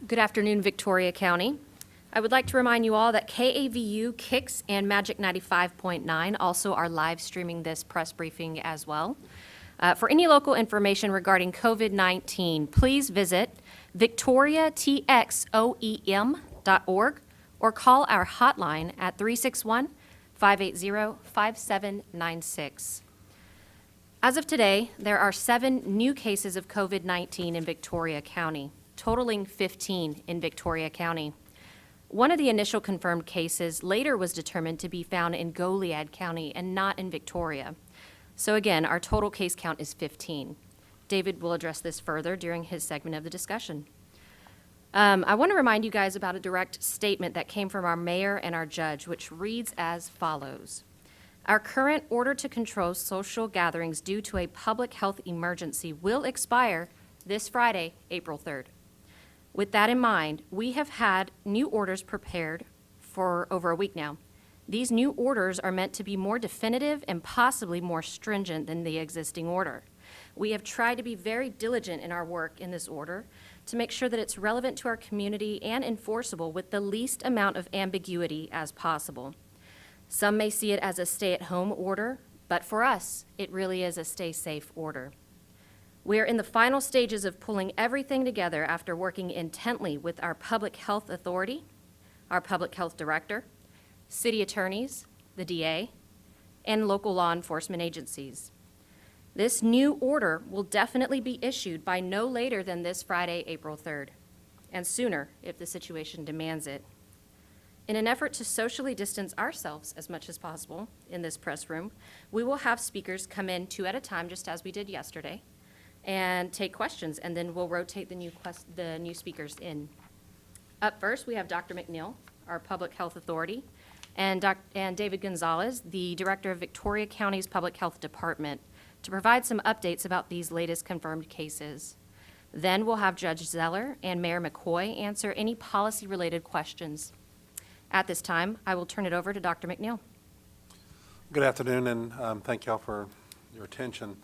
Good afternoon, Victoria County. I would like to remind you all that KAVU, Kicks, and Magic 95.9 also are live streaming this press briefing as well. For any local information regarding COVID-19, please visit victoriatxoem.org or call our hotline at 361-580-5796. As of today, there are 7 new cases of COVID-19 in Victoria County, totaling 15 in Victoria County. One of the initial confirmed cases later was determined to be found in Goliad County and not in Victoria. So again, our total case count is 15. David will address this further during his segment of the discussion. I want to remind you guys about a direct statement that came from our mayor and our judge, which reads as follows. Our current order to control social gatherings due to a public health emergency will expire this Friday, April 3rd. With that in mind, we have had new orders prepared for over a week now. These new orders are meant to be more definitive and possibly more stringent than the existing order. We have tried to be very diligent in our work in this order to make sure that it's relevant to our community and enforceable with the least amount of ambiguity as possible. Some may see it as a stay-at-home order, but for us, it really is a stay-safe order. We are in the final stages of pulling everything together after working intently with our public health authority, our public health director, city attorneys, the DA, and local law enforcement agencies. This new order will definitely be issued by no later than this Friday, April 3rd, and sooner if the situation demands it. In an effort to socially distance ourselves as much as possible in this press room, we will have speakers come in 2 at a time, just as we did yesterday, and take questions, and then we'll rotate the new speakers in. Up first, we have Dr. McNeil, our Public Health Authority, and David Gonzalez, the Director of Victoria County's Public Health Department, to provide some updates about these latest confirmed cases. Then we'll have Judge Zeller and Mayor McCoy answer any policy-related questions. At this time, I will turn it over to Dr. McNeil. Good afternoon, and thank you all for your attention.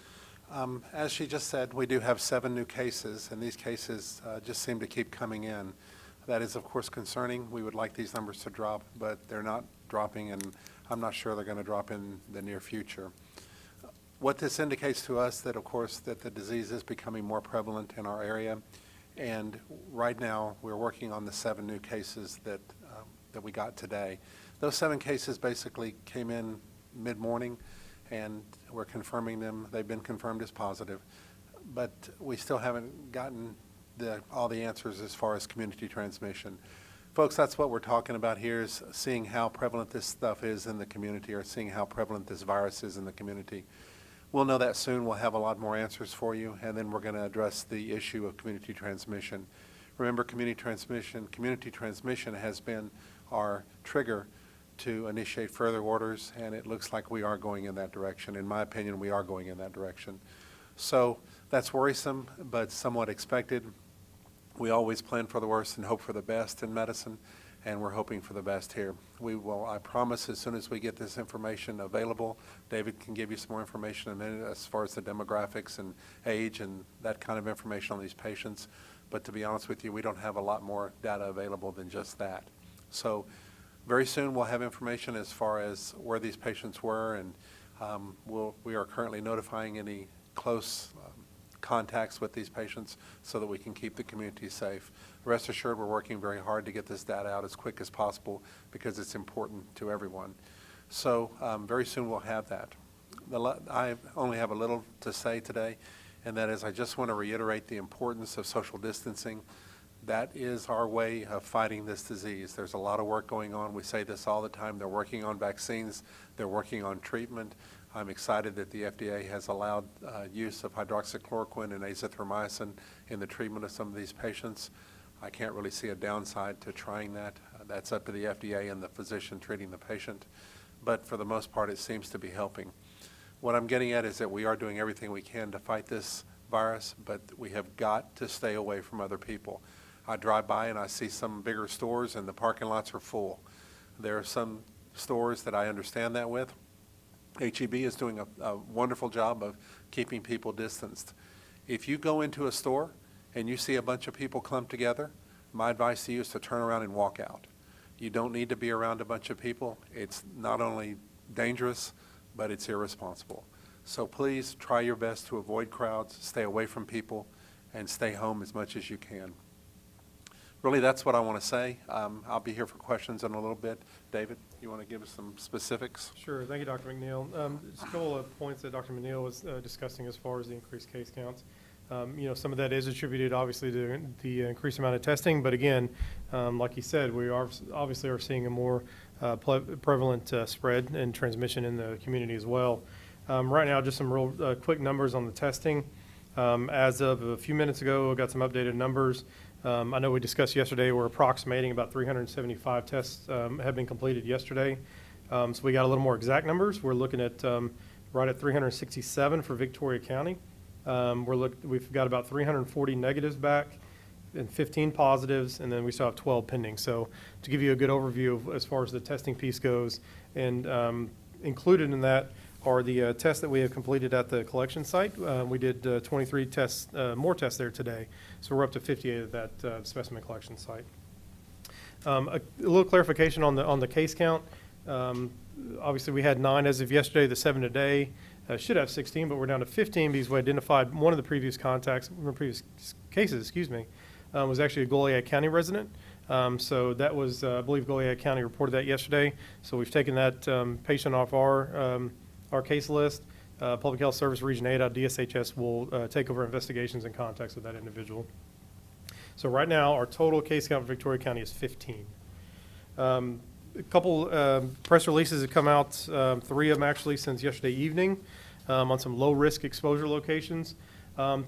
As she just said, we do have 7 new cases, and these cases just seem to keep coming in. That is, of course, concerning. We would like these numbers to drop, but they're not dropping, and I'm not sure they're going to drop in the near future. What this indicates to us that, of course, that the disease is becoming more prevalent in our area, and right now we're working on the 7 new cases that we got today. Those 7 cases basically came in mid-morning, and we're confirming them. They've been confirmed as positive, but we still haven't gotten all the answers as far as community transmission. Folks, that's what we're talking about here, is seeing how prevalent this stuff is in the community, or seeing how prevalent this virus is in the community. We'll know that soon. We'll have a lot more answers for you, and then we're going to address the issue of community transmission. Remember, community transmission has been our trigger to initiate further orders, and it looks like we are going in that direction. In my opinion, we are going in that direction. So that's worrisome, but somewhat expected. We always plan for the worst and hope for the best in medicine, and we're hoping for the best here. We will, I promise, as soon as we get this information available, David can give you some more information in a minute as far as the demographics and age and that kind of information on these patients. But to be honest with you, we don't have a lot more data available than just that. So very soon we'll have information as far as where these patients were, and we are currently notifying any close contacts with these patients so that we can keep the community safe. Rest assured, we're working very hard to get this data out as quick as possible because it's important to everyone. So very soon we'll have that. I only have a little to say today, and that is I just want to reiterate the importance of social distancing. That is our way of fighting this disease. There's a lot of work going on. We say this all the time. They're working on vaccines. They're working on treatment. I'm excited that the FDA has allowed use of hydroxychloroquine and azithromycin in the treatment of some of these patients. I can't really see a downside to trying that. That's up to the FDA and the physician treating the patient. But for the most part, it seems to be helping. What I'm getting at is that we are doing everything we can to fight this virus, but we have got to stay away from other people. I drive by and I see some bigger stores and the parking lots are full. There are some stores that I understand that with. H-E-B is doing a wonderful job of keeping people distanced. If you go into a store and you see a bunch of people clumped together, my advice to you is to turn around and walk out. You don't need to be around a bunch of people. It's not only dangerous, but it's irresponsible. So please try your best to avoid crowds, stay away from people, and stay home as much as you can. Really, that's what I want to say. I'll be here for questions in a little bit. David, you want to give us some specifics? Sure. Thank you, Dr. McNeil. Just a couple of points that Dr. McNeil was discussing as far as the increased case counts. Some of that is attributed, obviously, to the increased amount of testing. But again, like you said, we are seeing a more prevalent spread and transmission in the community as well. Right now, just some real quick numbers on the testing. As of a few minutes ago, I got some updated numbers. I know we discussed yesterday, we're approximating about 375 tests have been completed yesterday. So we got a little more exact numbers. We're looking at right at 367 for Victoria County. We've got about 340 negatives back and 15 positives, and then we still have 12 pending. So to give you a good overview of as far as the testing piece goes, and included in that are the tests that we have completed at the collection site. We did 23 tests, more tests there today. So we're up to 58 at that specimen collection site. A little clarification on the case count. Obviously, we had 9 as of yesterday, the 7 today. Should have 16, but we're down to 15 because we identified one of the previous cases, was actually a Goliad County resident. So that was, I believe Goliad County reported that yesterday. So we've taken that patient off our case list. Public Health Service Region 8 out of DSHS will take over investigations and contacts with that individual. So right now, our total case count for Victoria County is 15. A couple press releases have come out, 3 of them actually since yesterday evening, on some low-risk exposure locations.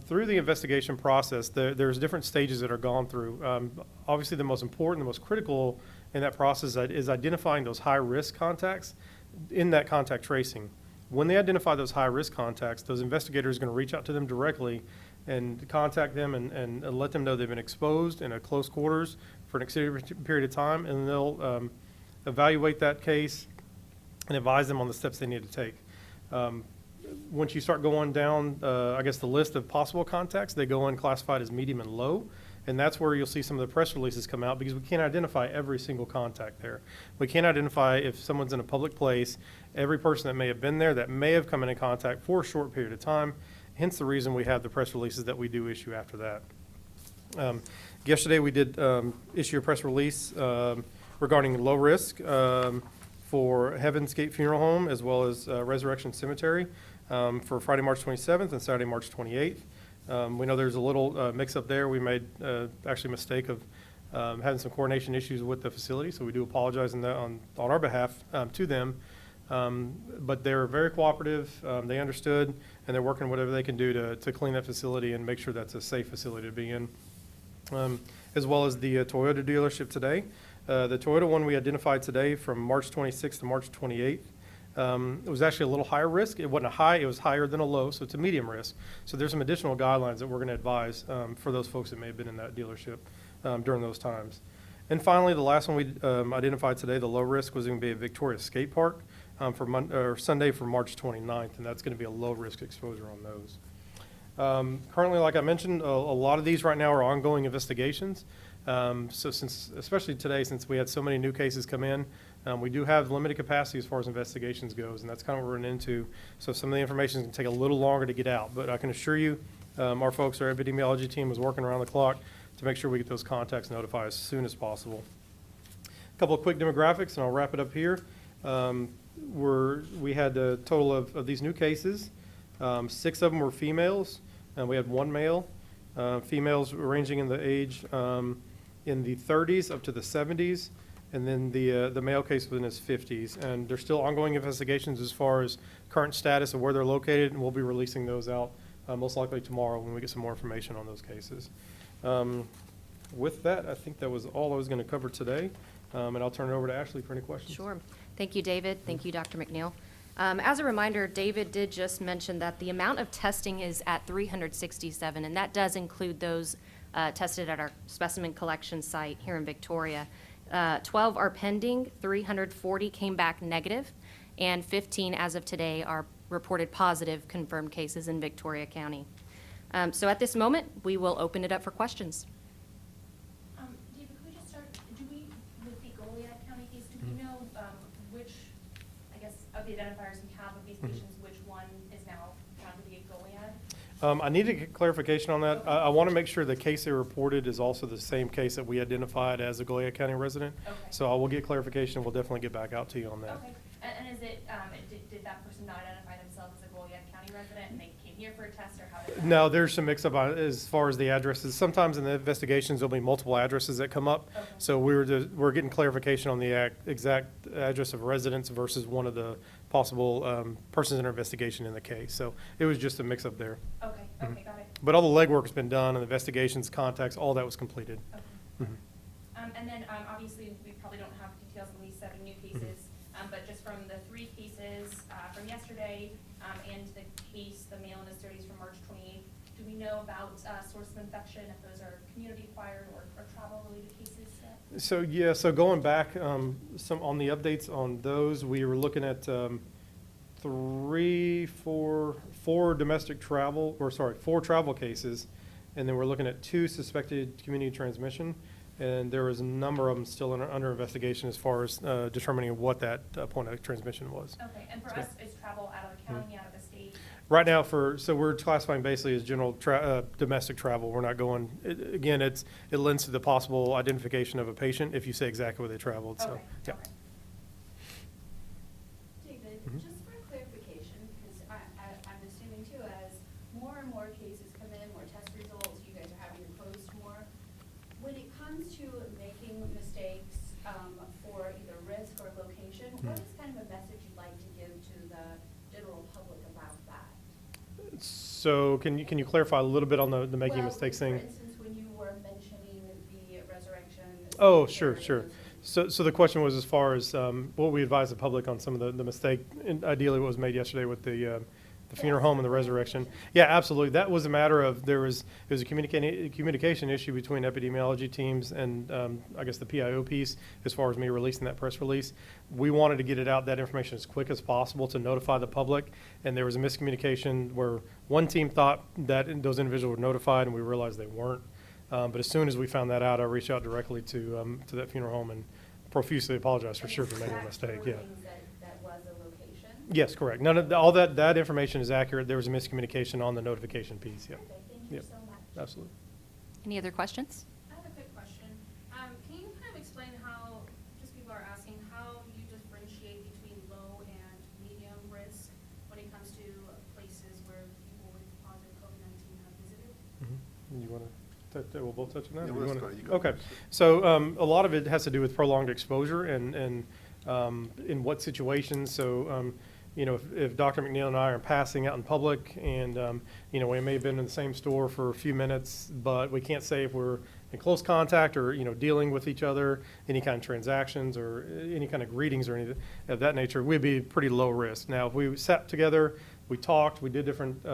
Through the investigation process, there's different stages that are gone through. Obviously, the most important, the most critical in that process is identifying those high-risk contacts in that contact tracing. When they identify those high-risk contacts, those investigators are going to reach out to them directly and contact them and let them know they've been exposed in a close quarters for an extended period of time, and they'll evaluate that case and advise them on the steps they need to take. Once you start going down, the list of possible contacts, they go in classified as medium and low, and that's where you'll see some of the press releases come out because we can't identify every single contact there. We can't identify if someone's in a public place, every person that may have been there that may have come into contact for a short period of time, hence the reason we have the press releases that we do issue after that. Yesterday we did issue a press release regarding low risk for Heaven's Gate Funeral Home as well as Resurrection Cemetery for Friday, March 27th and Saturday, March 28th. We know there's a little mix-up there. We made actually a mistake of having some coordination issues with the facility, so we do apologize on our behalf to them. But they're very cooperative. They understood, and they're working whatever they can do to clean that facility and make sure that's a safe facility to be in. As well as the Toyota dealership today. The Toyota one we identified today from March 26th to March 28th. It was actually a little higher risk. It wasn't a high, it was higher than a low, so it's a medium risk. So there's some additional guidelines that we're going to advise for those folks that may have been in that dealership during those times. And finally, the last one we identified today, the low risk, was going to be a Victoria Skate Park for Sunday for March 29th, and that's going to be a low risk exposure on those. Currently, like I mentioned, a lot of these right now are ongoing investigations. So especially today, since we had so many new cases come in, we do have limited capacity as far as investigations goes, and that's kind of what we're running into. So some of the information can take a little longer to get out, but I can assure you, our folks, our epidemiology team is working around the clock to make sure we get those contacts notified as soon as possible. A couple of quick demographics, and I'll wrap it up here. We had a total of these new cases. 6 of them were females, and we had 1 male. Females ranging in the age in the 30s up to the 70s, and then the male case was in his 50s. And there's still ongoing investigations as far as current status of where they're located, and we'll be releasing those out most likely tomorrow when we get some more information on those cases. With that, I think that was all I was going to cover today, and I'll turn it over to Ashley for any questions. Sure. Thank you, David. Thank you, Dr. McNeil. As a reminder, David did just mention that the amount of testing is at 367, and that does include those tested at our specimen collection site here in Victoria. 12 are pending, 340 came back negative, and 15 as of today are reported positive confirmed cases in Victoria County. So at this moment, we will open it up for questions. Do you which, I guess, of the identifiers we have of these patients, which one is now found to be a Gilead? I need to get clarification on that. I want to make sure the case they reported is also the same case that we identified as a Gallia County resident. Okay. So I will get clarification. We'll definitely get back out to you on that. Okay, and is it, did that person not identify themselves as a Goliad County resident, and they came here for a test, or how did that? No, there's some mix-up as far as the addresses. Sometimes in the investigations, there'll be multiple addresses that come up. Okay. So we're getting clarification on the exact address of residence versus one of the possible persons in our investigation in the case. So it was just a mix-up there. Okay, okay, got it. But all the legwork's been done, and the investigations, contacts, all that was completed. Okay. And then, obviously, we probably don't have details on these 7 new cases, but just from the 3 cases from yesterday, and the case, the male in his 30s from March 28th, do we know about source of infection, if those are community-acquired or travel-related cases yet? So, yeah, so going back, some on the updates on those, we were looking at 4 domestic travel, or sorry, 4 travel cases, and then we're looking at 2 suspected community transmission, and there was a number of them still under investigation as far as determining what that point of transmission was. Okay, and for So- us, is travel out of the county, out of the state? Right now, so we're classifying basically as general domestic travel. We're not going, again, it lends to the possible identification of a patient if you say exactly where they traveled, so, Okay, yeah. okay. David, just for clarification, because I'm assuming too, as more and more cases come in, more test results, you guys are having to post more. When it comes to making mistakes for either risk or location, what is kind of a message you'd like to give to the general public about that? So can you clarify a little bit on the making mistakes thing? For instance, when you were mentioning the resurrection. Oh, sure. So the question was as far as what we advise the public on some of the mistake, and ideally what was made yesterday with the funeral home and the resurrection. Yeah, absolutely. That was a matter of there was a communication issue between epidemiology teams and I guess the PIO piece as far as me releasing that press release. We wanted to get it out, that information, as quick as possible to notify the public, and there was a miscommunication where one team thought that those individuals were notified and we realized they weren't. But as soon as we found that out, I reached out directly to that funeral home and profusely apologized for sure for making a mistake. Yeah. That was a location? Yes, correct. None of all that information is accurate. There was a miscommunication on the notification piece. Yeah. Okay, thank you Yep. so much. Absolutely. Any other questions? I have a quick question. Can you kind of explain how, just people are asking, how you differentiate between low and medium risk when it comes to places where people with positive COVID-19 have visited? You want to? We'll both touch on that. Yeah, or you let's wanna- go. You go Okay. first. So a lot of it has to do with prolonged exposure and in what situations. So if Dr. McNeil and I are passing out in public and we may have been in the same store for a few minutes, but we can't say if we're in close contact or dealing with each other, any kind of transactions or any kind of greetings or anything of that nature, we'd be pretty low risk. Now, if we sat together, we talked, we did different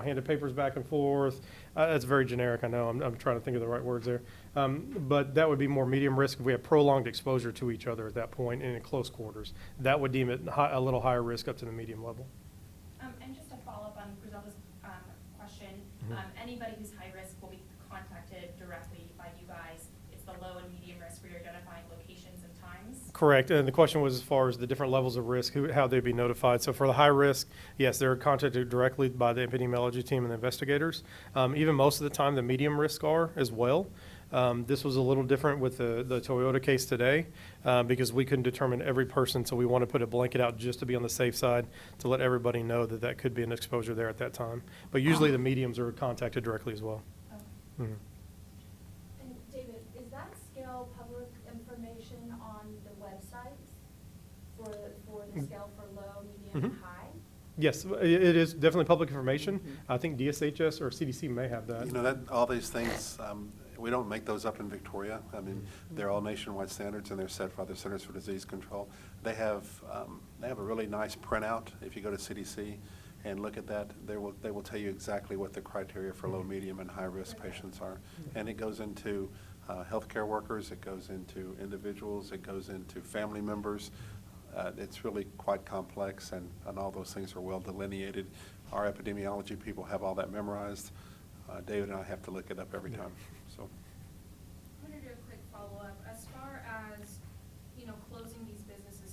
handed papers back and forth. That's very generic, I know. I'm trying to think of the right words there. But that would be more medium risk if we have prolonged exposure to each other at that point and in close quarters. That would deem it a little higher risk up to the medium level. And just to follow up on Griselda's question, anybody who's high risk will be contacted directly by you guys. It's the low and medium risk where you're identifying locations and times. Correct. And the question was as far as the different levels of risk, how they'd be notified. So for the high risk, yes, they're contacted directly by the epidemiology team and the investigators. Even most of the time, the medium risk are as well. This was a little different with the Toyota case today because we couldn't determine every person, so we want to put a blanket out just to be on the safe side to let everybody know that that could be an exposure there at that time. But usually the mediums are contacted directly as well. Okay. And David, is that scale public information on the websites for the scale for low, medium, and high? Yes, it is definitely public information. I think DSHS or CDC may have that. All these things, we don't make those up in Victoria. I mean, they're all nationwide standards, and they're set by the Centers for Disease Control. They have a really nice printout. If you go to CDC and look at that, they will tell you exactly what the criteria for low, medium, and high-risk patients are. And it goes into healthcare workers, it goes into individuals, it goes into family members. It's really quite complex, and all those things are well delineated. Our epidemiology people have all that memorized. David and I have to look it up every time. So, I'm going to do a quick follow-up. As far as, closing these businesses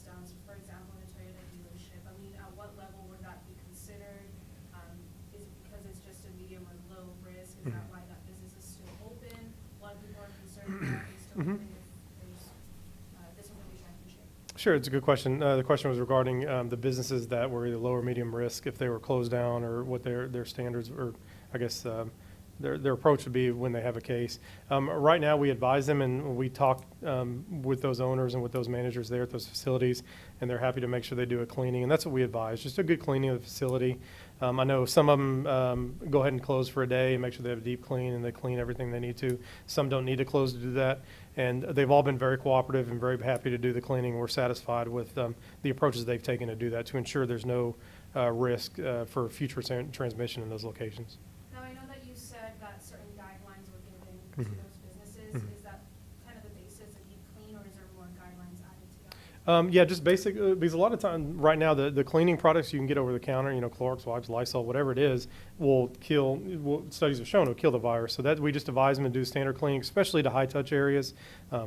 Sure, it's a good question. The question was regarding the businesses that were either low or medium risk, if they were closed down, or what their standards, or I guess their approach would be when they have a case. Right now, we advise them, and we talk with those owners and with those managers there at those facilities, and they're happy to make sure they do a cleaning, and that's what we advise, just a good cleaning of the facility. I know some of them go ahead and close for a day and make sure they have a deep clean and they clean everything they need to. Some don't need to close to do that, and they've all been very cooperative and very happy to do the cleaning. We're satisfied with the approaches they've taken to do that, to ensure there's no risk for future transmission in those locations. Now, I know that you said that certain guidelines were given to those businesses. Is that kind of the basis, a deep clean, or is there more guidelines added to that? Yeah, just basic, because a lot of time, right now, the cleaning products you can get over the counter, Clorox wipes, Lysol, whatever it is, studies have shown will kill the virus. So that we just advise them to do standard cleaning, especially to high-touch areas,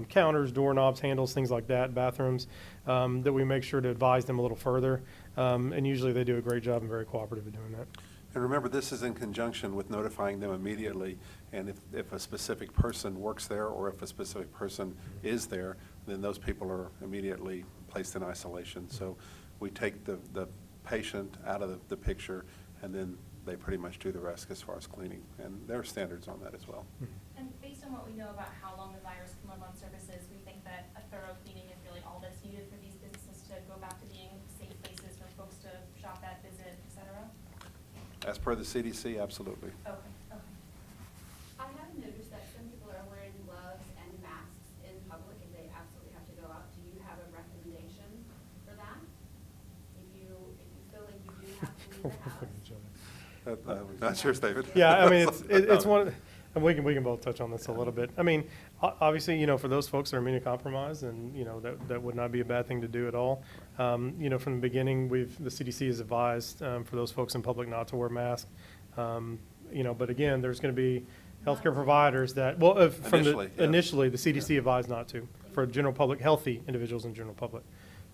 counters, doorknobs, handles, things like that, bathrooms, that we make sure to advise them a little further. And usually they do a great job and very cooperative in doing that. And remember, this is in conjunction with notifying them immediately, and if a specific person works there or if a specific person is there, then those people are immediately placed in isolation. So we take the patient out of the picture, and then they pretty much do the rest as far as cleaning. And there are standards on that as well. And based on what we know about how long the virus can live on surfaces, we think that a thorough cleaning is really all that's needed for these businesses to go back to being safe places for folks to shop at, visit, et cetera? As per the CDC, absolutely. Okay, okay. I have noticed that some people are wearing gloves and masks in public if they absolutely have to go out. Do you have a recommendation for that? If you feel like you do have to leave the house? Not yours, David. Yeah, I mean, it's one, and we can both touch on this a little bit. I mean, obviously, for those folks that are immunocompromised, and, that would not be a bad thing to do at all. From the beginning, the CDC has advised for those folks in public not to wear masks. But again, there's going to be healthcare providers that, initially, the CDC advised not to, for general public, healthy individuals in general public,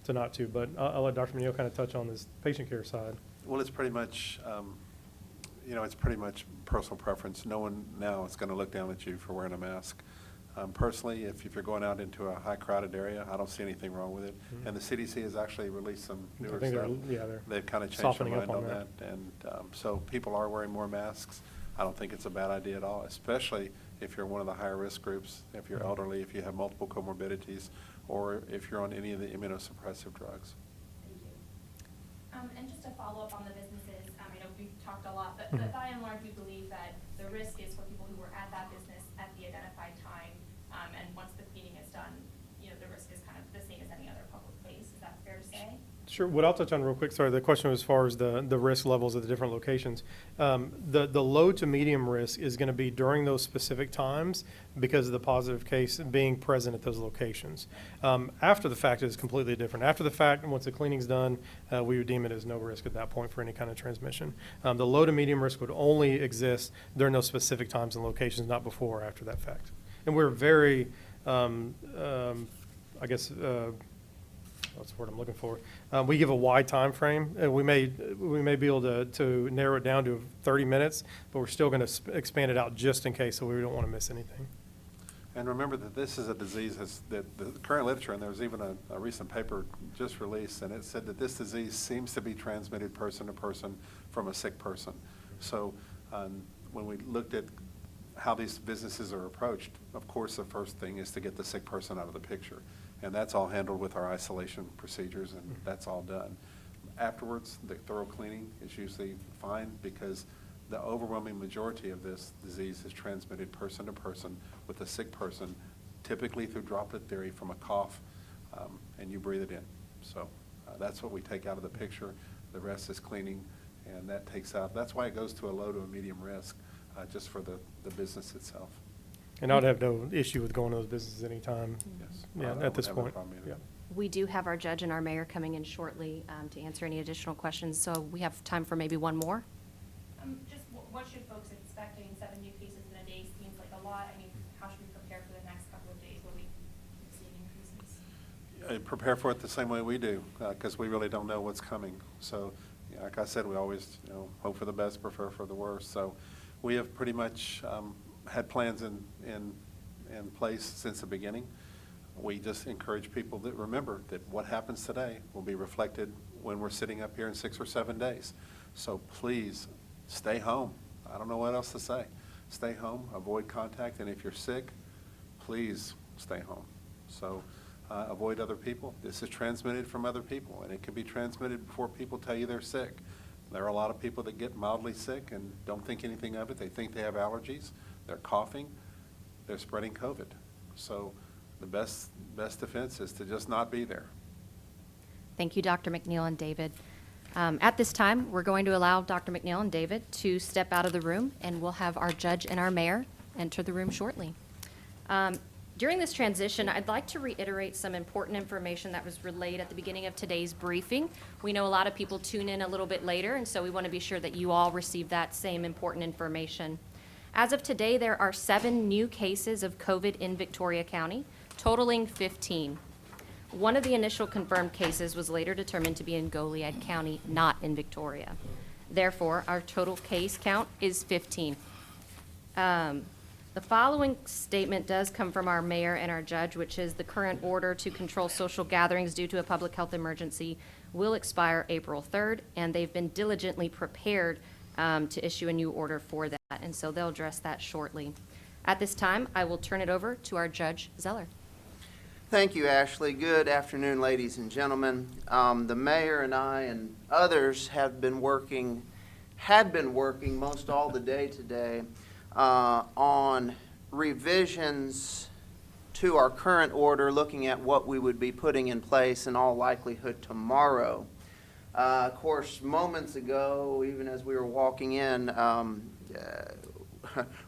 to not to. But I'll let Dr. Menil kind of touch on this patient care side. Well, it's pretty much, it's pretty much personal preference. No one now is going to look down at you for wearing a mask. Personally, if you're going out into a high crowded area, I don't see anything wrong with it. Mm-hmm. And the CDC has actually released some I newer think stuff. they're They've kind of changed their softening up mind on on that. And so people are wearing more masks. I don't think it's a bad idea at all, especially if you're one of the higher risk groups, if you're elderly, if you have multiple comorbidities, or if you're on any of the immunosuppressive drugs. And just to follow up on the businesses, I know we've talked a lot, but by and large, we believe that the risk is for people who were at that business at the identified time, and once the cleaning is done, the risk is kind of the same as any other public place. Is that fair to say? Sure. What I'll touch on real quick, sorry, the question was as far as the risk levels of the different locations. The low to medium risk is going to be during those specific times because of the positive case being present at those locations. After the fact, it is completely different. After the fact, once the cleaning's done, we would deem it as no risk at that point for any kind of transmission. The low to medium risk would only exist during those specific times and locations, not before or after that fact. And we're very, what's the word I'm looking for? We give a wide time frame. We may be able to narrow it down to 30 minutes, but we're still going to expand it out just in case, so we don't want to miss anything. And remember that this is a disease that the current literature, and there was even a recent paper just released, and it said that this disease seems to be transmitted person to person from a sick person. So when we looked at how these businesses are approached, of course, the first thing is to get the sick person out of the picture. And that's all handled with our isolation procedures, and that's all done. Afterwards, the thorough cleaning is usually fine because the overwhelming majority of this disease is transmitted person to person with a sick person, typically through droplet theory from a cough, and you breathe it in. So that's what we take out of the picture. The rest is cleaning, and that takes out, that's why it goes to a low to a medium risk, just for the business itself. And I'd have no issue with going to those businesses anytime. Yes. Yeah, I at this wouldn't have a point. problem either. Yeah. We do have our judge and our mayor coming in shortly to answer any additional questions, so we have time for maybe one more. Just what should folks expect? 7 new cases in a day seems like a lot. How should we prepare for the next couple of days? Will we see increases? Prepare for it the same way we do, because we really don't know what's coming. So, like I said, we always, hope for the best, prefer for the worst. So, we have pretty much had plans in place since the beginning. we just encourage people that remember that what happens today will be reflected when we're sitting up here in 6 or 7 days. So please stay home. I don't know what else to say. Stay home, avoid contact, and if you're sick, please stay home. So avoid other people. This is transmitted from other people, and it can be transmitted before people tell you they're sick. There are a lot of people that get mildly sick and don't think anything of it. They think they have allergies. They're coughing. They're spreading COVID. So the best defense is to just not be there. Thank you, Dr. McNeil and David. At this time, we're going to allow Dr. McNeil and David to step out of the room, and we'll have our judge and our mayor enter the room shortly. During this transition, I'd like to reiterate some important information that was relayed at the beginning of today's briefing. We know a lot of people tune in a little bit later, and so we want to be sure that you all receive that same important information. As of today, there are 7 new cases of COVID in Victoria County, totaling 15. One of the initial confirmed cases was later determined to be in Goliad County, not in Victoria. Therefore, our total case count is 15. The following statement does come from our mayor and our judge, which is the current order to control social gatherings due to a public health emergency will expire April 3rd, and they've been diligently prepared to issue a new order for that, and so they'll address that shortly. At this time, I will turn it over to our Judge Zeller. Thank you, Ashley. Good afternoon, ladies and gentlemen. The mayor and I and others had been working most all the day today on revisions to our current order, looking at what we would be putting in place in all likelihood tomorrow. Of course, moments ago, even as we were walking in,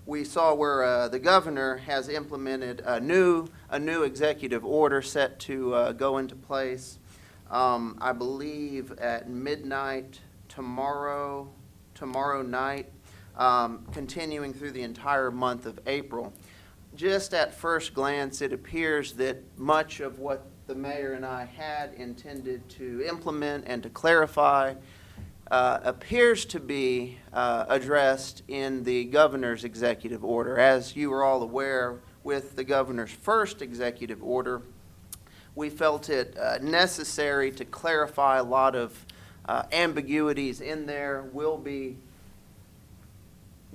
we saw where the governor has implemented a new executive order set to go into place, I believe at midnight tomorrow night, continuing through the entire month of April. Just at first glance, it appears that much of what the mayor and I had intended to implement and to clarify appears to be addressed in the governor's executive order. As you are all aware, with the governor's first executive order, we felt it necessary to clarify a lot of ambiguities in there. We'll be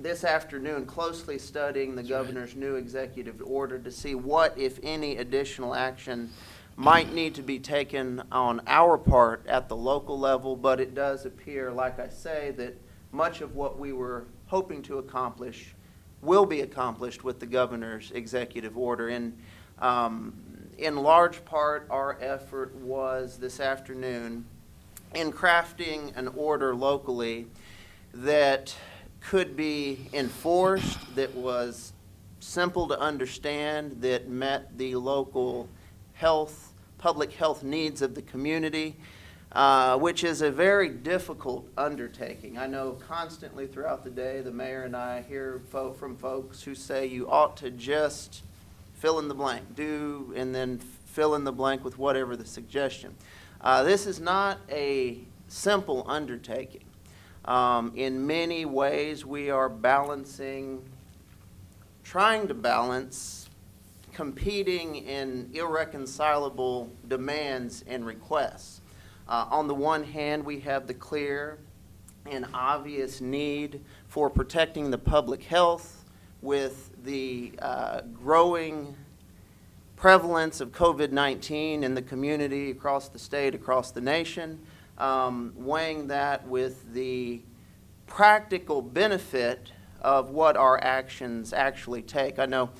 this afternoon closely studying the governor's new executive order to see what, if any, additional action might need to be taken on our part at the local level, but it does appear, like I say, that much of what we were hoping to accomplish will be accomplished with the governor's executive order. And in large part, our effort was this afternoon in crafting an order locally that could be enforced, that was simple to understand, that met the local public health needs of the community, which is a very difficult undertaking. I know constantly throughout the day the mayor and I hear from folks who say you ought to just fill in the blank, and then fill in the blank with whatever the suggestion. This is not a simple undertaking. In many ways, we are trying to balance competing and irreconcilable demands and requests. On the one hand, we have the clear and obvious need for protecting the public health with the growing prevalence of COVID-19 in the community across the state, across the nation, weighing that with the practical benefit of what our actions actually take. I know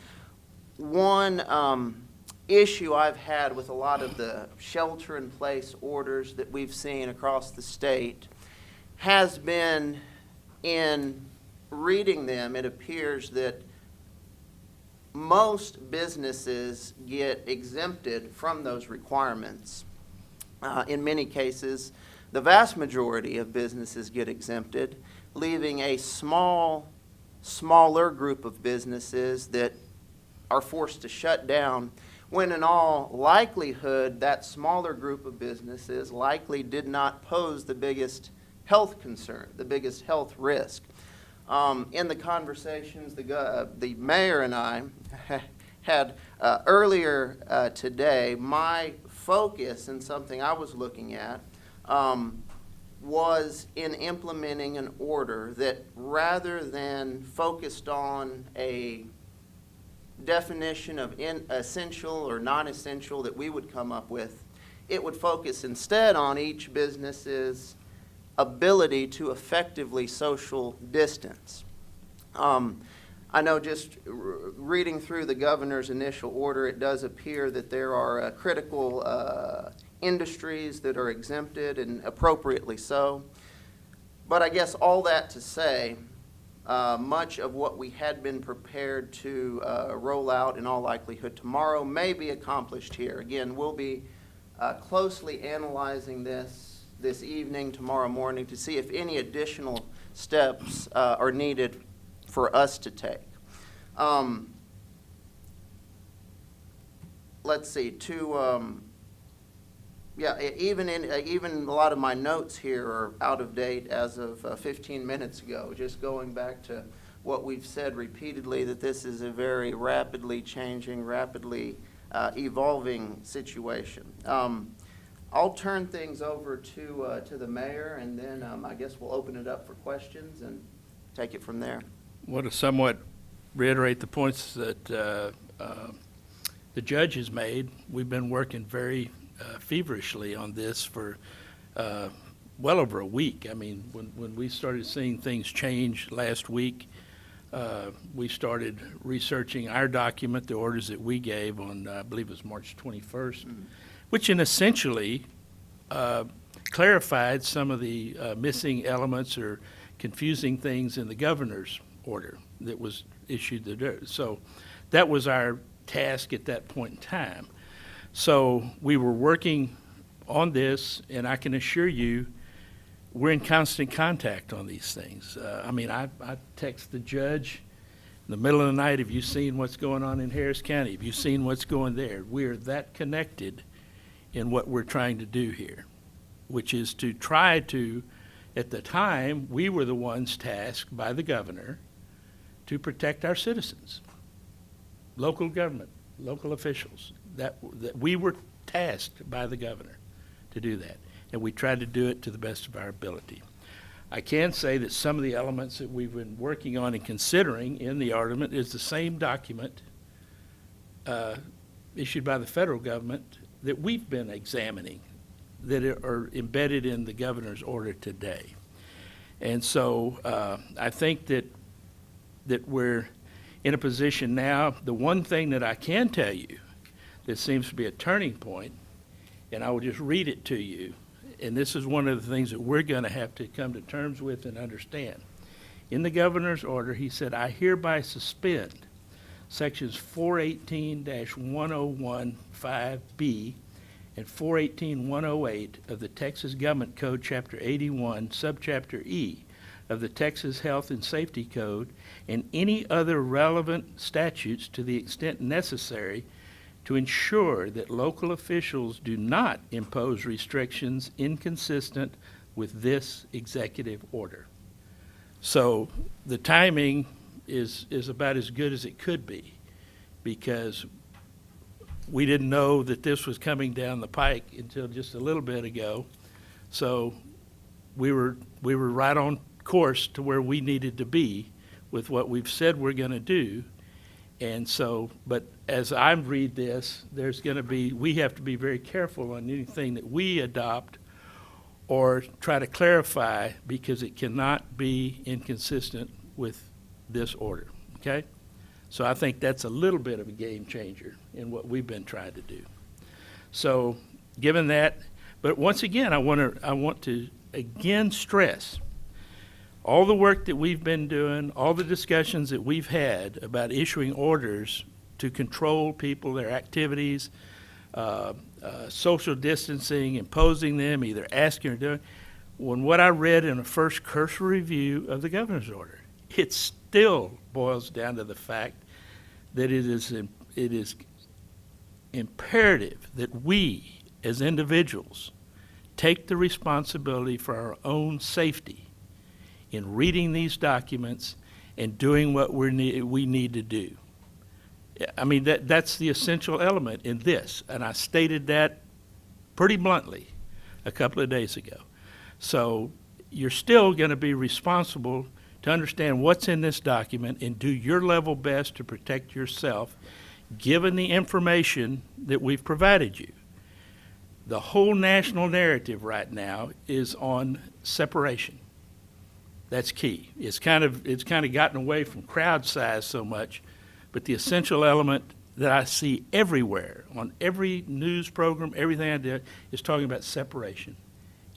one issue I've had with a lot of the shelter-in-place orders that we've seen across the state has been, in reading them, it appears that most businesses get exempted from those requirements. In many cases, the vast majority of businesses get exempted, leaving a smaller group of businesses that are forced to shut down, when in all likelihood that smaller group of businesses likely did not pose the biggest health concern, the biggest health risk. In the conversations the mayor and I had earlier today, my focus and something I was looking at was in implementing an order that, rather than focused on a definition of essential or non-essential that we would come up with, it would focus instead on each business's ability to effectively social distance. I know just reading through the governor's initial order, it does appear that there are critical industries that are exempted, and appropriately so. But I guess all that to say, much of what we had been prepared to roll out in all likelihood tomorrow may be accomplished here. Again, we'll be closely analyzing this evening, tomorrow morning, to see if any additional steps are needed for us to take. Let's see, even a lot of my notes here are out of date as of 15 minutes ago, just going back to what we've said repeatedly, that this is a very rapidly changing, rapidly evolving situation. I'll turn things over to the mayor, and then I guess we'll open it up for questions and take it from there. Want to somewhat reiterate the points that the judge has made. We've been working very feverishly on this for well over a week. I mean, when we started seeing things change last week, we started researching our document, the orders that we gave on, I believe it was March 21st, which essentially clarified some of the missing elements or confusing things in the governor's order that was issued today. So that was our task at that point in time. So we were working on this, and I can assure you we're in constant contact on these things. I mean, I text the judge in the middle of the night, have you seen what's going on in Harris County? Have you seen what's going there? We're that connected in what we're trying to do here, which is to try to, at the time, we were the ones tasked by the governor to protect our citizens, local government, local officials, that we were tasked by the governor to do that, and we tried to do it to the best of our ability. I can say that some of the elements that we've been working on and considering in the argument is the same document issued by the federal government that we've been examining, that are embedded in the governor's order today. And so I think that we're in a position now. The one thing that I can tell you that seems to be a turning point, and I will just read it to you, and this is one of the things that we're going to have to come to terms with and understand. In the governor's order, he said, I hereby suspend sections 418-1015B and 418-108 of the Texas Government Code, Chapter 81, Subchapter E of the Texas Health and Safety Code, and any other relevant statutes to the extent necessary to ensure that local officials do not impose restrictions inconsistent with this executive order. So the timing is about as good as it could be, because we didn't know that this was coming down the pike until just a little bit ago. So we were right on course to where we needed to be with what we've said we're going to do. And so, but as I read this, we have to be very careful on anything that we adopt or try to clarify, because it cannot be inconsistent with this order, okay? So I think that's a little bit of a game changer in what we've been trying to do. So given that, but once again, I want to again stress all the work that we've been doing, all the discussions that we've had about issuing orders to control people, their activities, social distancing, imposing them, either asking or doing. When what I read in a first cursory review of the governor's order, it still boils down to the fact that it is imperative that we, as individuals, take the responsibility for our own safety in reading these documents and doing what we need to do. I mean, that's the essential element in this, and I stated that pretty bluntly a couple of days ago. So you're still going to be responsible to understand what's in this document and do your level best to protect yourself, given the information that we've provided you. The whole national narrative right now is on separation. That's key. It's kind of gotten away from crowd size so much, but the essential element that I see everywhere, on every news program, everything I do, is talking about separation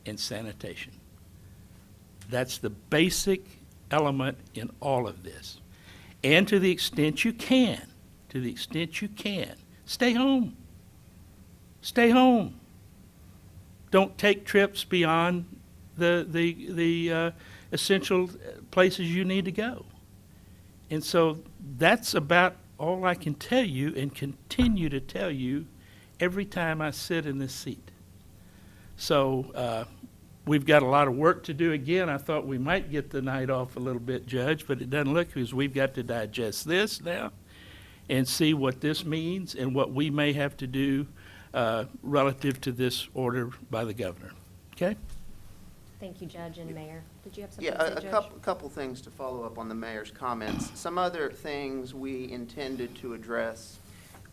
and sanitation. That's the basic element in all of this. And to the extent you can, stay home. Stay home. Don't take trips beyond the essential places you need to go. And so that's about all I can tell you and continue to tell you every time I sit in this seat. So we've got a lot of work to do. Again, I thought we might get the night off a little bit, Judge, but it doesn't look, because we've got to digest this now and see what this means and what we may have to do relative to this order by the governor. Okay? Thank you, Judge and Mayor. Did you have something Yeah, to say, a Judge? couple things to follow up on the mayor's comments. Some other things we intended to address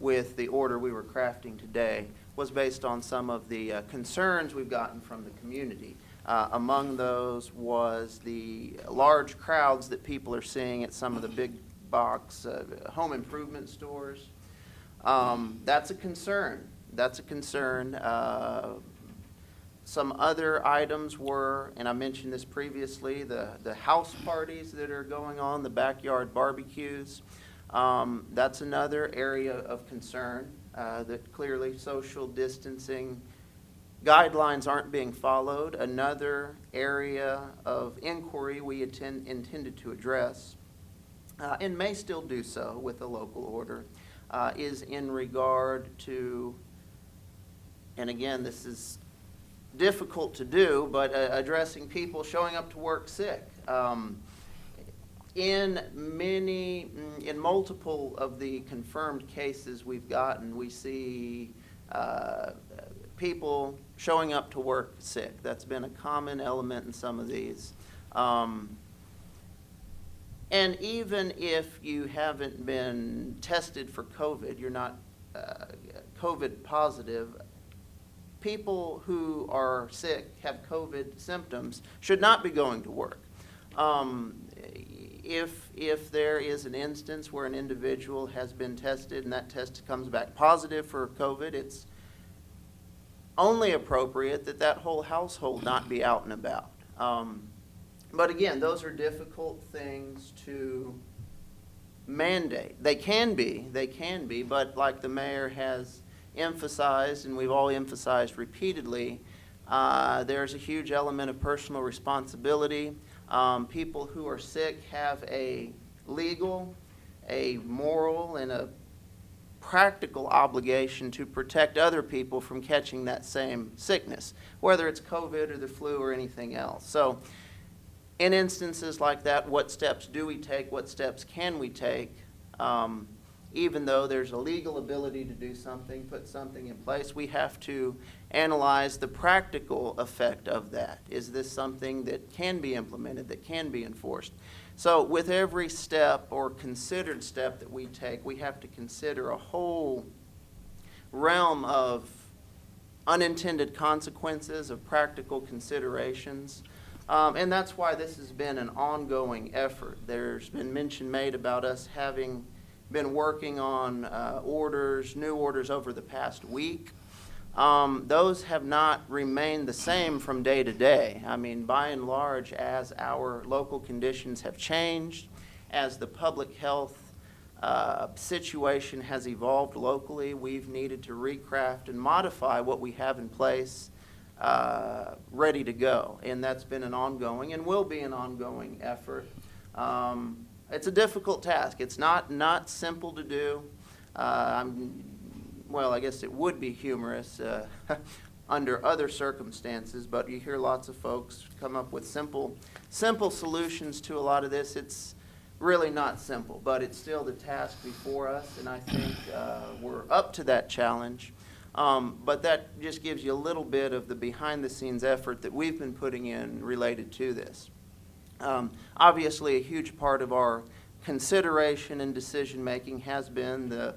with the order we were crafting today was based on some of the concerns we've gotten from the community. Among those was the large crowds that people are seeing at some of the big box home improvement stores. That's a concern. That's a concern. Some other items were, and I mentioned this previously, the house parties that are going on, the backyard barbecues. That's another area of concern, that clearly social distancing guidelines aren't being followed. Another area of inquiry we intended to address, and may still do so with a local order, is in regard to, and again, this is difficult to do, but addressing people showing up to work sick. In multiple of the confirmed cases we've gotten, we see people showing up to work sick. That's been a common element in some of these. And even if you haven't been tested for COVID, you're not COVID positive, people who are sick, have COVID symptoms, should not be going to work. If there is an instance where an individual has been tested and that test comes back positive for COVID, it's only appropriate that that whole household not be out and about. But again, those are difficult things to mandate. They can be, but like the mayor has emphasized, and we've all emphasized repeatedly, there's a huge element of personal responsibility. People who are sick have a legal, a moral, and a practical obligation to protect other people from catching that same sickness, whether it's COVID or the flu or anything else. So in instances like that, what steps do we take? What steps can we take? Even though there's a legal ability to do something, put something in place, we have to analyze the practical effect of that. Is this something that can be implemented, that can be enforced? So with every step or considered step that we take, we have to consider a whole realm of unintended consequences, of practical considerations. And that's why this has been an ongoing effort. There's been mention made about us having been working on new orders over the past week. Those have not remained the same from day to day. I mean, by and large, as our local conditions have changed, as the public health situation has evolved locally, we've needed to recraft and modify what we have in place ready to go. And that's been an ongoing and will be an ongoing effort. It's a difficult task. It's not simple to do. Well, I guess it would be humorous under other circumstances, but you hear lots of folks come up with simple solutions to a lot of this. really not simple, but it's still the task before us, and I think we're up to that challenge. But that just gives you a little bit of the behind-the-scenes effort that we've been putting in related to this. Obviously, a huge part of our consideration and decision-making has been the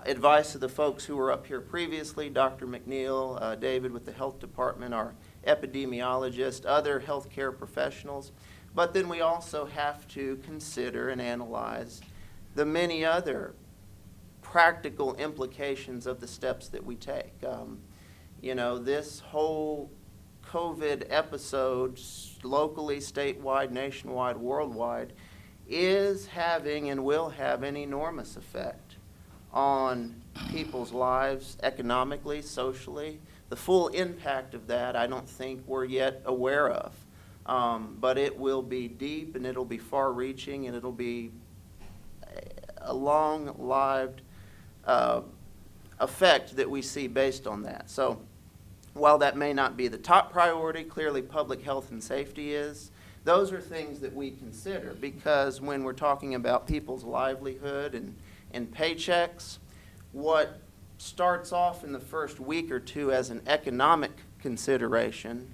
advice of the folks who were up here previously, Dr. McNeil, David with the Health Department, our epidemiologist, other healthcare professionals. But then we also have to consider and analyze the many other practical implications of the steps that we take. You know, this whole COVID episode, locally, statewide, nationwide, worldwide, is having and will have an enormous effect on people's lives economically, socially. The full impact of that I don't think we're yet aware of. But it will be deep, and it'll be far-reaching, and it'll be a long-lived effect that we see based on that. So while that may not be the top priority, clearly public health and safety is. Those are things that we consider, because when we're talking about people's livelihood and paychecks, what starts off in the first week or two as an economic consideration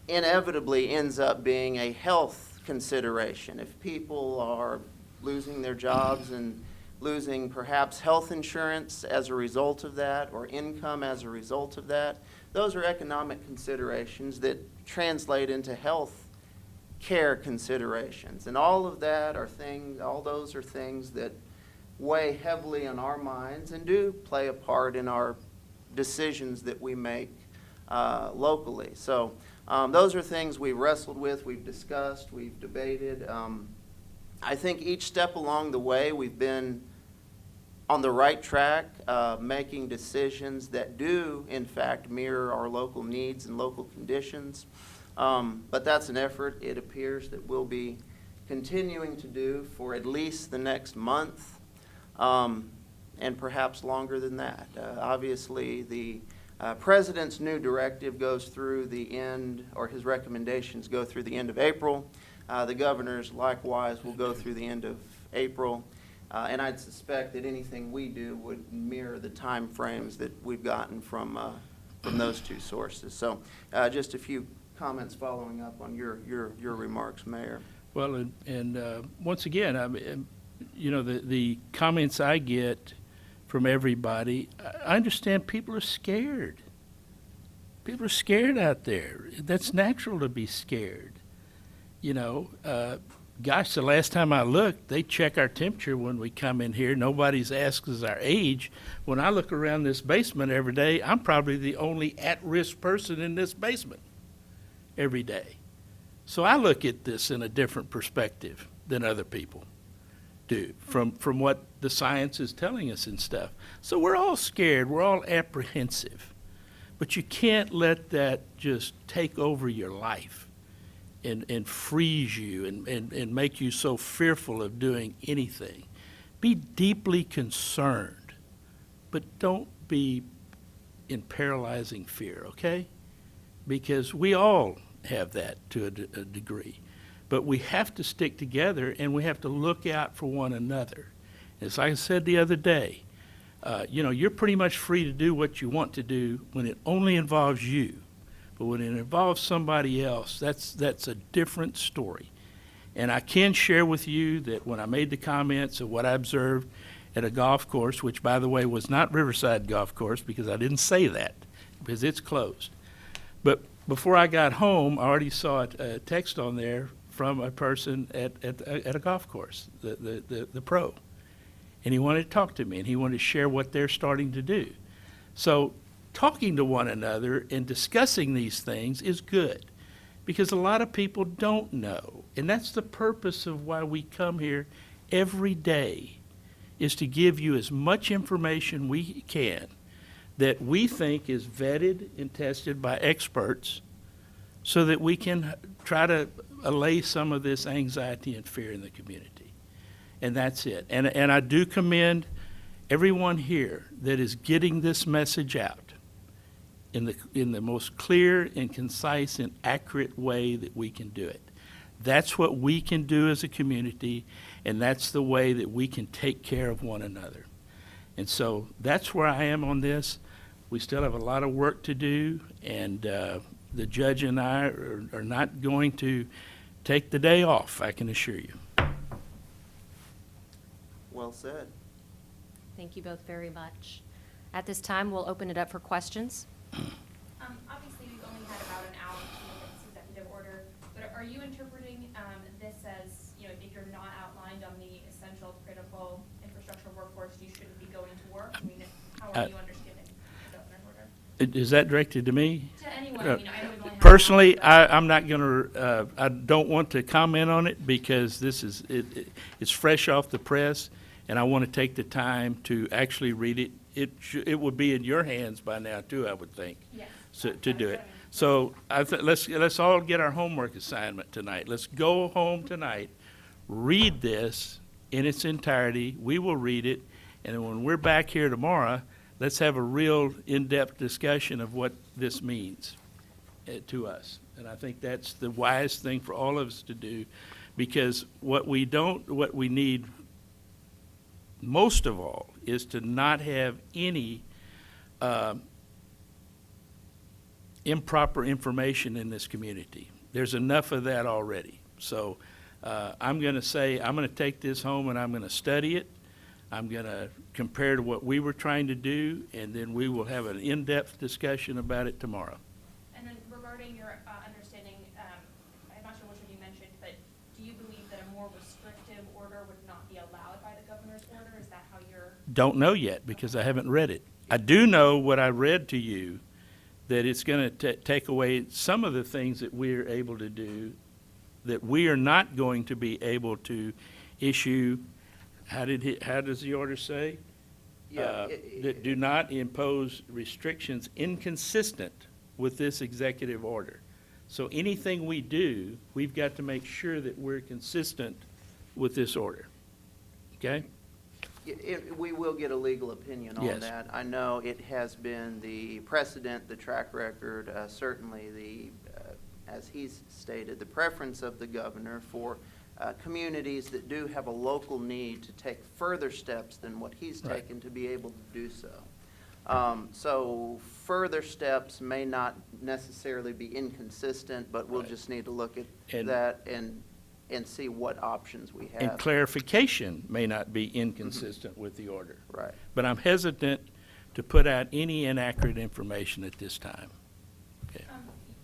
inevitably ends up being a health consideration. If people are losing their jobs and losing perhaps health insurance as a result of that, or income as a result of that, those are economic considerations that translate into health care considerations. And all of that are things, all those are things that weigh heavily on our minds and do play a part in our decisions that we make locally. So those are things we've wrestled with, we've discussed, we've debated. I think each step along the way we've been on the right track, making decisions that do, in fact, mirror our local needs and local conditions. But that's an effort, it appears, that we'll be continuing to do for at least the next month, and perhaps longer than that. Obviously, the President's new directive goes through the end, or his recommendations go through the end of April. The governor's likewise will go through the end of April. And I'd suspect that anything we do would mirror the time frames that we've gotten from those two sources. So just a few comments following up on your remarks, Mayor. Well, and once again, I mean, you know, the comments I get from everybody, I understand people are scared. People are scared out there. That's natural to be scared. You know, gosh, the last time I looked, they check our temperature when we come in here. Nobody's asked us our age. When I look around this basement every day, I'm probably the only at-risk person in this basement every day. So I look at this in a different perspective than other people do, from what the science is telling us and stuff. So we're all scared, we're all apprehensive, but you can't let that just take over your life and freeze you and make you so fearful of doing anything. Be deeply concerned, but don't be in paralyzing fear, okay? Because we all have that to a degree. But we have to stick together, and we have to look out for one another. As I said the other day, you know, you're pretty much free to do what you want to do when it only involves you. But when it involves somebody else, that's a different story. And I can share with you that when I made the comments of what I observed at a golf course, which, by the way, was not Riverside Golf Course, because I didn't say that, because it's closed. But before I got home, I already saw a text on there from a person at a golf course, the pro. And he wanted to talk to me, and he wanted to share what they're starting to do. So talking to one another and discussing these things is good, because a lot of people don't know. And that's the purpose of why we come here every day, is to give you as much information we can that we think is vetted and tested by experts, so that we can try to allay some of this anxiety and fear in the community. And that's it. And I do commend everyone here that is getting this message out in the most clear and concise and accurate way that we can do it. That's what we can do as a community, and that's the way that we can take care of one another. And so that's where I am on this. We still have a lot of work to do, and the judge and I are not going to take the day off, I can assure you. Well said. Thank you both very much. At this time, we'll open it up for questions. Obviously, we've only had about an hour to look at this executive order, but are you interpreting this as, you know, if you're not outlined on the essential critical infrastructure workforce, you shouldn't be going to work? I mean, how are you understanding the governor's order? Is that directed to me? To anyone, I mean, I know we've only had. Personally, I'm not going to, I don't want to comment on it because this is, it's fresh off the press, and I want to take the time to actually read it. It would be in your hands by now, too, I would think. Yes. So, to do it. So let's all get our homework assignment tonight. Let's go home tonight, read this in its entirety. We will read it, and then when we're back here tomorrow, let's have a real in-depth discussion of what this means to us. And I think that's the wise thing for all of us to do, because what we need most of all is to not have any improper information in this community. There's enough of that already. So I'm going to take this home and I'm going to study it. I'm going to compare to what we were trying to do, and then we will have an in-depth discussion about it tomorrow. And then regarding your understanding, I'm not sure which one you mentioned, but do you believe that a more restrictive order would not be allowed by the governor's order? Is that how you're? Don't know yet because I haven't read it. I do know what I read to you, that it's going to take away some of the things that we're able to do, that we are not going to be able to issue. How does the order say? Yeah, That do not impose restrictions inconsistent with this executive order. So anything we do, we've got to make sure that we're consistent with this order. Okay? We will get a legal opinion on Yes. that. I know it has been the precedent, the track record, certainly as he's stated, the preference of the governor for communities that do have a local need to take further steps than what he's Right. taken to be able to do so. So further steps may not necessarily be inconsistent, but we'll Right. just need to look at And- that and see what options we have. And clarification may not be inconsistent with the order. Right. But I'm hesitant to put out any inaccurate information at this time. Okay.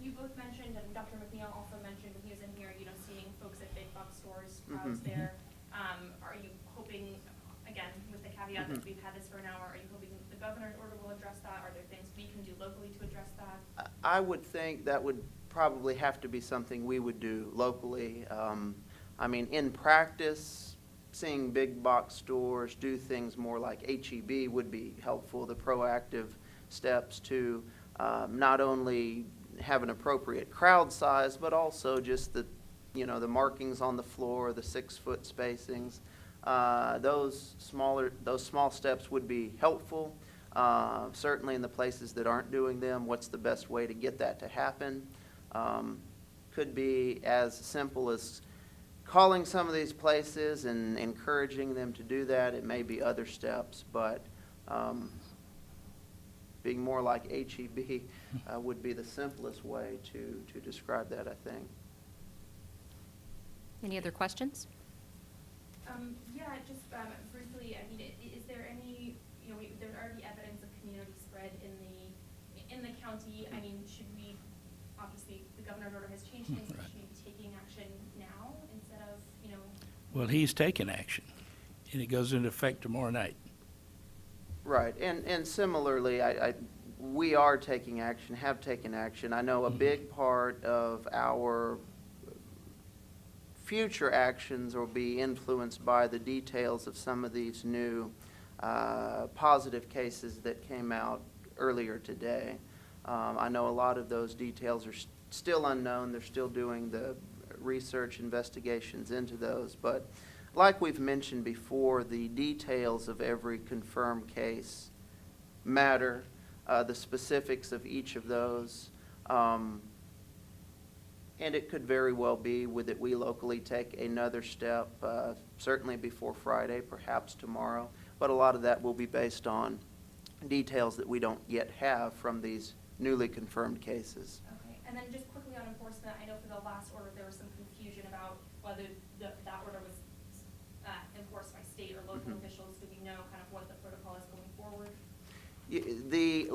You both mentioned, and Dr. McNeil also mentioned when he was in here, you know, seeing folks at big box stores, crowds Mhm. there. Are you hoping, again, with the caveat that Mhm. we've had this for an hour, are you hoping the governor's order will address that? Are there things we can do locally to address that? I would think that would probably have to be something we would do locally. I mean, in practice, seeing big box stores do things more like HEB would be helpful, the proactive steps to not only have an appropriate crowd size, but also just the markings on the floor, the 6-foot spacings. Those small steps would be helpful. Certainly in the places that aren't doing them, what's the best way to get that to happen? Could be as simple as calling some of these places and encouraging them to do that. It may be other steps, but being more like HEB would be the simplest way to describe that, I think. Any other questions? Yeah, just briefly, I mean, is there any, you know, there's already evidence of community spread in the county. I mean, should we, obviously, the governor's order has changed things, but Right. should we be taking action now instead of, you know? Well, he's taken action, and it goes into effect tomorrow night. Right, and similarly, we are taking action, have taken action. I know a big part of our future actions will be influenced by the details of some of these new positive cases that came out earlier today. I know a lot of those details are still unknown. They're still doing the research investigations into those, but like we've mentioned before, the details of every confirmed case matter, the specifics of each of those. And it could very well be that we locally take another step, certainly before Friday, perhaps tomorrow. But a lot of that will be based on details that we don't yet have from these newly confirmed cases. Okay, and then just quickly on enforcement, I know for the last order, there was some confusion about whether that order was enforced by state or local officials. Do we know kind of what the protocol is going forward? The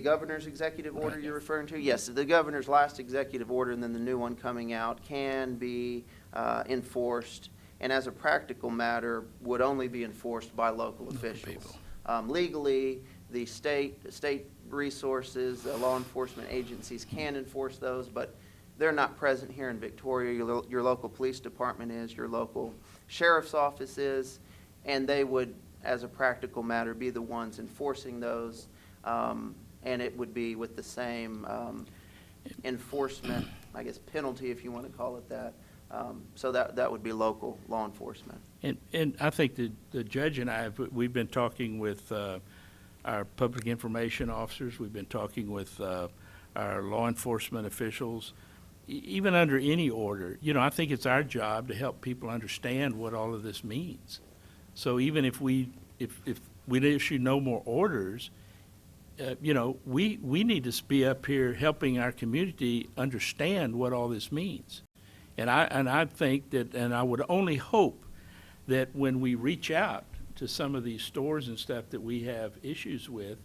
governor's executive order you're referring to? Yes, the governor's last executive order and then the new one coming out can be enforced, and as a practical matter, would only be enforced by local officials. Legally, the state resources, law enforcement agencies can enforce those, but they're not present here in Victoria. Your local police department is, your local sheriff's office is, and they would, as a practical matter, be the ones enforcing those, and it would be with the same enforcement, I guess, penalty, if you want to call it that. So that would be local law enforcement. And I think the judge and I, we've been talking with our public information officers, we've been talking with our law enforcement officials, even under any order. You know, I think it's our job to help people understand what all of this means. So even if we issue no more orders, you know, we need to be up here helping our community understand what all this means. And I think that, and I would only hope that when we reach out to some of these stores and stuff that we have issues with,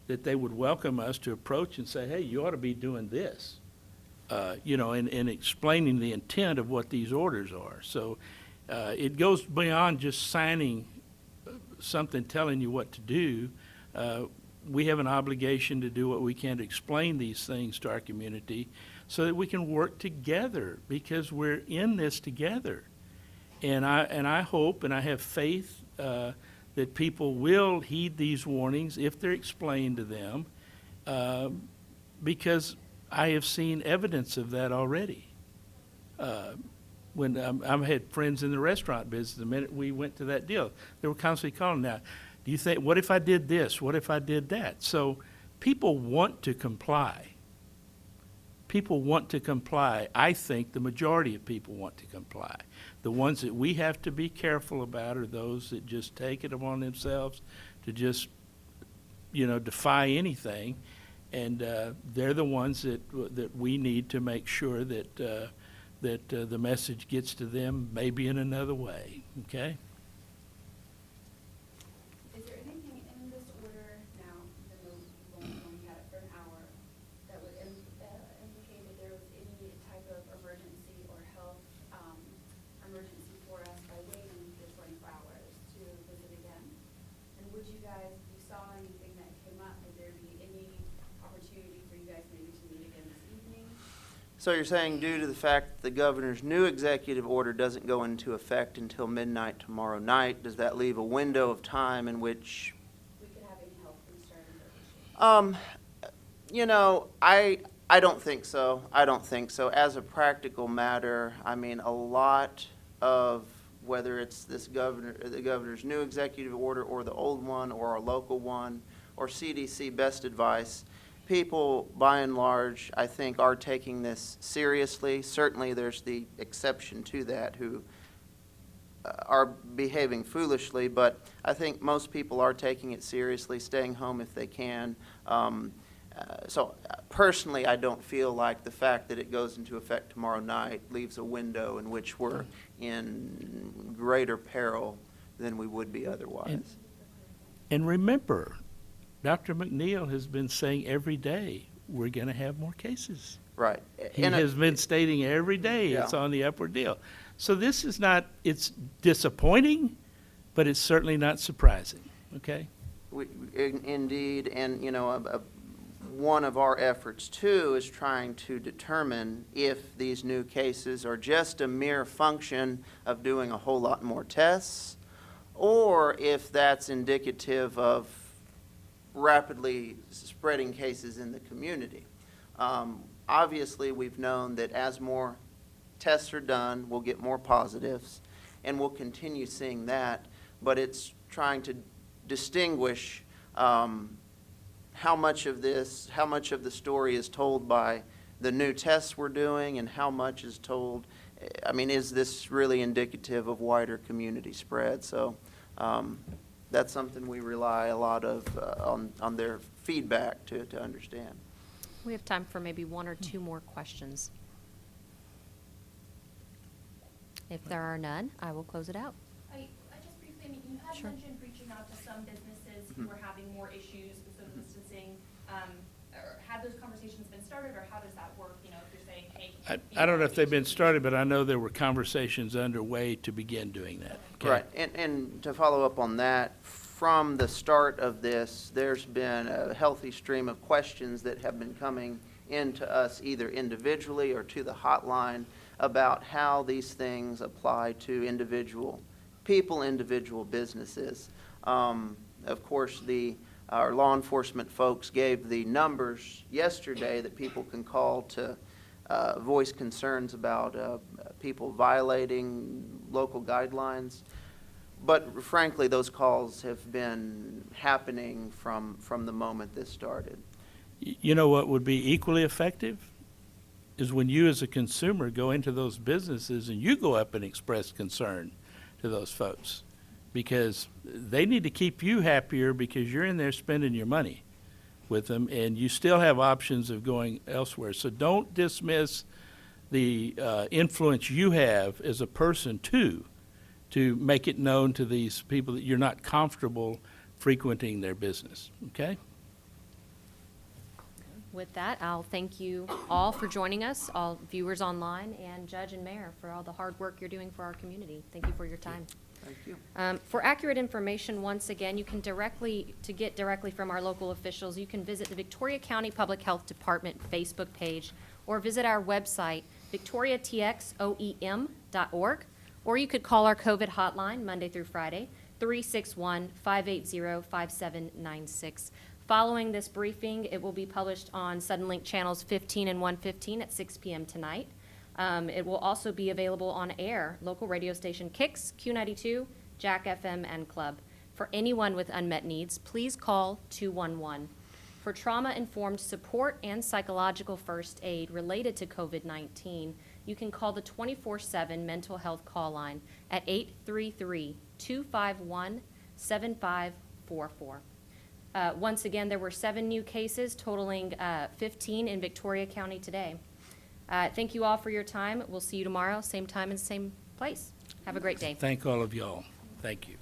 that they would welcome us to approach and say, hey, you ought to be doing this, you know, and explaining the intent of what these orders are. So it goes beyond just signing something telling you what to do. We have an obligation to do what we can to explain these things to our community so that we can work together, because we're in this together. And I hope and I have faith that people will heed these warnings if they're explained to them, because I have seen evidence of that already. When I've had friends in the restaurant business, the minute we went to that deal, they were constantly calling now, do you think, what if I did this? What if I did that? So people want to comply. People want to comply. I think the majority of people want to comply. The ones that we have to be careful about are those that just take it upon themselves to just, you know, defy anything. And they're the ones that we need to make sure that the message gets to them maybe in another way, okay? Is there anything in this order now, even though we've only had it for an hour, that would implicate that there was any type of emergency or health emergency for us by waiting the 24 hours to visit again? And would you guys, if you saw anything that came up, would there be any opportunity for you guys maybe to meet again this evening? So you're saying due to the fact the governor's new executive order doesn't go into effect until midnight tomorrow night, does that leave a window of time in which We could have any health concerns or issues? You know, I don't think so. I don't think so. As a practical matter, I mean, a lot of, whether it's the governor's new executive order or the old one or our local one or CDC best advice, people by and large, I think, are taking this seriously. Certainly there's the exception to that who are behaving foolishly, but I think most people are taking it seriously, staying home if they can. So personally, I don't feel like the fact that it goes into effect tomorrow night leaves a window in which we're in greater peril than we would be otherwise. And remember, Dr. McNeil has been saying every day, we're going to have more cases. Right. He And has been stating every day it's Yeah. on the upward deal. So this is not, it's disappointing, but it's certainly not surprising, okay? Indeed, and, you know, one of our efforts, too, is trying to determine if these new cases are just a mere function of doing a whole lot more tests, or if that's indicative of rapidly spreading cases in the community. Obviously, we've known that as more tests are done, we'll get more positives, and we'll continue seeing that, but it's trying to distinguish how much of the story is told by the new tests we're doing and how much is told. I mean, is this really indicative of wider community spread? So that's something we rely a lot of on their feedback to understand. We have time for maybe one or two more questions. If there are none, I will close it out. I just briefly, I mean, you had Sure. mentioned reaching out to some businesses who were having more issues with social distancing. Or have those conversations been started, or how does that work? You know, if you're saying, hey. I don't know if they've been started, but I know there were conversations underway to begin doing that. Okay? Right, and to follow up on that, from the start of this, there's been a healthy stream of questions that have been coming into us either individually or to the hotline about how these things apply to individual people, individual businesses. Of course, our law enforcement folks gave the numbers yesterday that people can call to voice concerns about people violating local guidelines. But frankly, those calls have been happening from the moment this started. You know what would be equally effective? Is when you as a consumer go into those businesses and you go up and express concern to those folks. Because they need to keep you happier because you're in there spending your money with them and you still have options of going elsewhere. So don't dismiss the influence you have as a person too, to make it known to these people that you're not comfortable frequenting their business, okay? With that, I'll thank you all for joining us, all viewers online, and Judge and Mayor for all the hard work you're doing for our community. Thank you for your time. Thank you. For accurate information, once again, you can get directly from our local officials, you can visit the Victoria County Public Health Department Facebook page or visit our website, victoriatxoem.org, or you could call our COVID hotline Monday through Friday, 361-580-5796. Following this briefing, it will be published on Suddenlink channels 15 and 115 at 6 p.m. tonight. It will also be available on air, local radio station Kicks, Q92, Jack FM, and Club. For anyone with unmet needs, please call 211. For trauma-informed support and psychological first aid related to COVID-19, you can call the 24/7 mental health call line at 833-251-7544. Once again, there were 7 new cases totaling 15 in Victoria County today. Thank you all for your time. We'll see you tomorrow, same time and same place. Have a great day. Thank all of y'all. Thank you.